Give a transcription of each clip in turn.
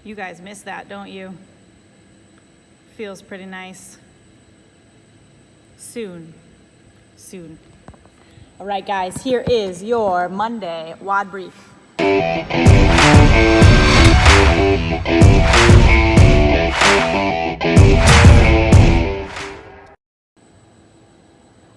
You guys miss that, don't you? Feels pretty nice. Soon. All right, guys, here is your Monday WOD brief.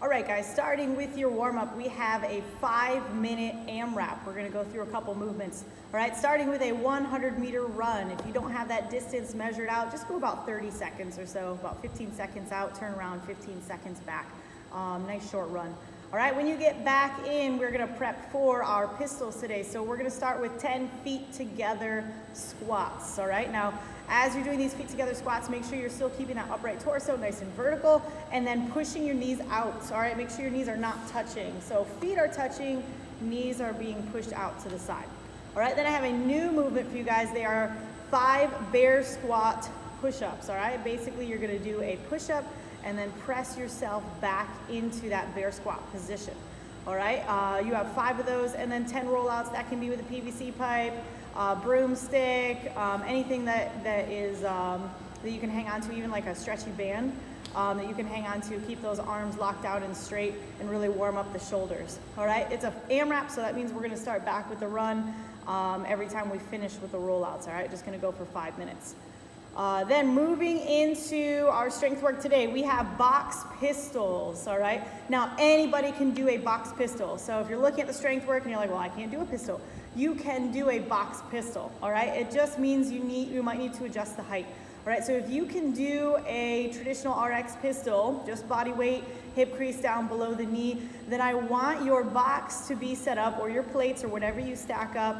All right, guys, starting with your warm-up, we have a 5-minute AMRAP. We're gonna go through a couple movements. All right, starting with a 100-meter run. If you don't have that distance measured out, just go about 30 seconds or so, about 15 seconds out, turn around, 15 seconds back. Nice short run. All right, when you get back in, we're gonna prep for our pistols today. So we're gonna start with 10 feet together squats, all right? Now, as you're doing these feet together squats, make sure you're still keeping that upright torso nice and vertical, and then pushing your knees out, all right? Make sure your knees are not touching. So feet are touching, knees are being pushed out to the side. All right, then I have a new movement for you guys. They are 5 bear squat push-ups, all right? Basically, you're gonna do a push-up and then press yourself back into that bear squat position. All right, you have 5 of those, and then 10 rollouts. That can be with a PVC pipe, broomstick, anything that is that you can hang on to, even like a stretchy band that you can hang on to. Keep those arms locked out and straight, and really warm up the shoulders. All right, it's a AMRAP, so that means we're gonna start back with the run every time we finish with the rollouts. All right, just gonna go for 5 minutes. Then moving into our strength work today, we have box pistols, all right? Now, anybody can do a box pistol. So if you're looking at the strength work and you're like, well, I can't do a pistol, you can do a box pistol, all right? It just means you might need to adjust the height, all right? So if you can do a traditional RX pistol, just body weight, hip crease down below the knee, then I want your box to be set up, or your plates, or whatever you stack up,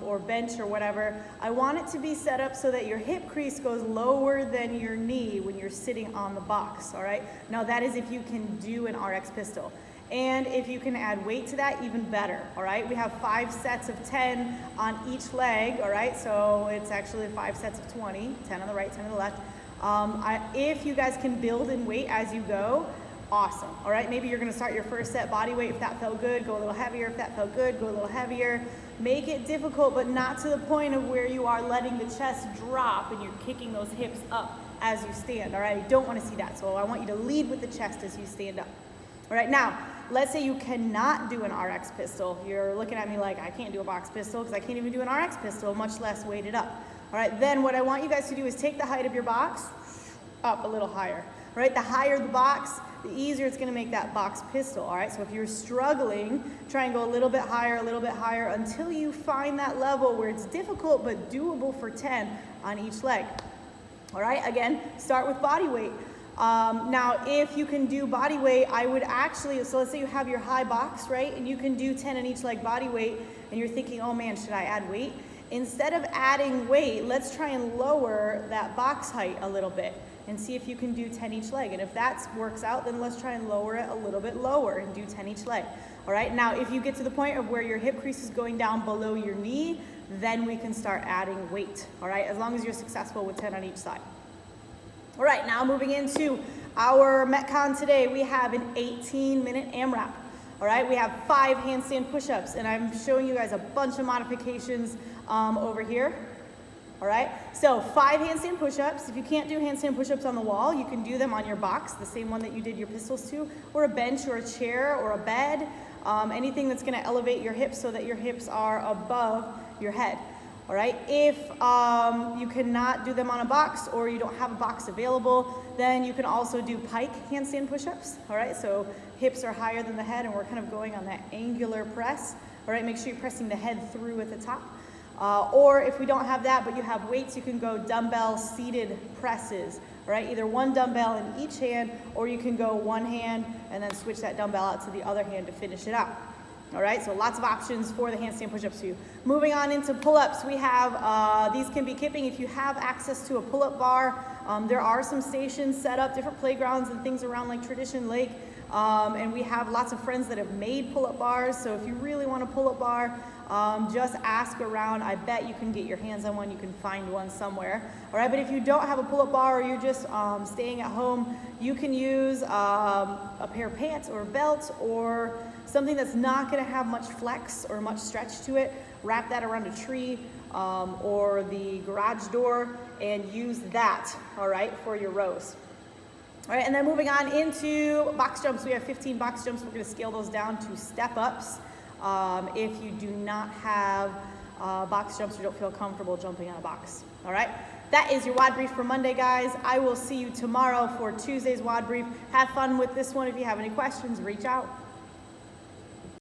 or bench or whatever, I want it to be set up so that your hip crease goes lower than your knee when you're sitting on the box, all right? Now that is if you can do an RX pistol. And if you can add weight to that, even better, all right? We have 5 sets of 10 on each leg, all right? So it's actually 5 sets of 20, 10 on the right, 10 on the left. If you guys can build in weight as you go, awesome, all right? Maybe you're gonna start your first set body weight. If that felt good, go a little heavier. If that felt good, go a little heavier. Make it difficult, but not to the point of where you are letting the chest drop and you're kicking those hips up as you stand, all right? I don't wanna see that, so I want you to lead with the chest as you stand up. All right, now, let's say you cannot do an RX pistol. You're looking at me like, I can't do a box pistol because I can't even do an RX pistol, much less weight it up. All right, then what I want you guys to do is take the height of your box up a little higher. All right, the higher the box, the easier it's gonna make that box pistol, all right? So if you're struggling, try and go a little bit higher until you find that level where it's difficult but doable for 10 on each leg. All right, again, start with body weight. Now, if you can do body weight, I would actually, so let's say you have your high box, right? And you can do 10 on each leg body weight, and you're thinking, oh man, should I add weight? Instead of adding weight, let's try and lower that box height a little bit and see if you can do 10 each leg. And if that works out, then let's try and lower it a little bit lower and do 10 each leg. All right, now if you get to the point of where your hip crease is going down below your knee, then we can start adding weight, all right, as long as you're successful with 10 on each side. All right, now moving into our Metcon today, we have an 18-minute AMRAP. All right, we have 5 handstand push-ups, and I'm showing you guys a bunch of modifications over here. All right, so 5 handstand push-ups. If you can't do handstand push-ups on the wall, you can do them on your box, the same one that you did your pistols to, or a bench or a chair or a bed, anything that's gonna elevate your hips so that your hips are above your head. All right, if you cannot do them on a box or you don't have a box available, then you can also do pike handstand push-ups. All right, so hips are higher than the head and we're kind of going on that angular press. All right, make sure you're pressing the head through at the top. Or if we don't have that, but you have weights, you can go dumbbell seated presses, all right? Either one dumbbell in each hand, or you can go one hand and then switch that dumbbell out to the other hand to finish it out. All right, so lots of options for the handstand push-ups too. Moving on into pull-ups, we have, these can be kipping if you have access to a pull-up bar. There are some stations set up, different playgrounds and things around like Tradition Lake. And we have lots of friends that have made pull-up bars, so if you really want a pull-up bar, just ask around. I bet you can get your hands on one, you can find one somewhere. All right, but if you don't have a pull-up bar or you're just staying at home, you can use a pair of pants or a belt or something that's not gonna have much flex or much stretch to it. wrap that around a tree or the garage door and use that, all right, for your rows. All right, and then moving on into box jumps. We have 15 box jumps. We're gonna scale those down to step ups. If you do not have box jumps or don't feel comfortable jumping on a box, all right? That is your WOD brief for Monday, guys. I will see you tomorrow for Tuesday's WOD brief. Have fun with this one. If you have any questions, reach out.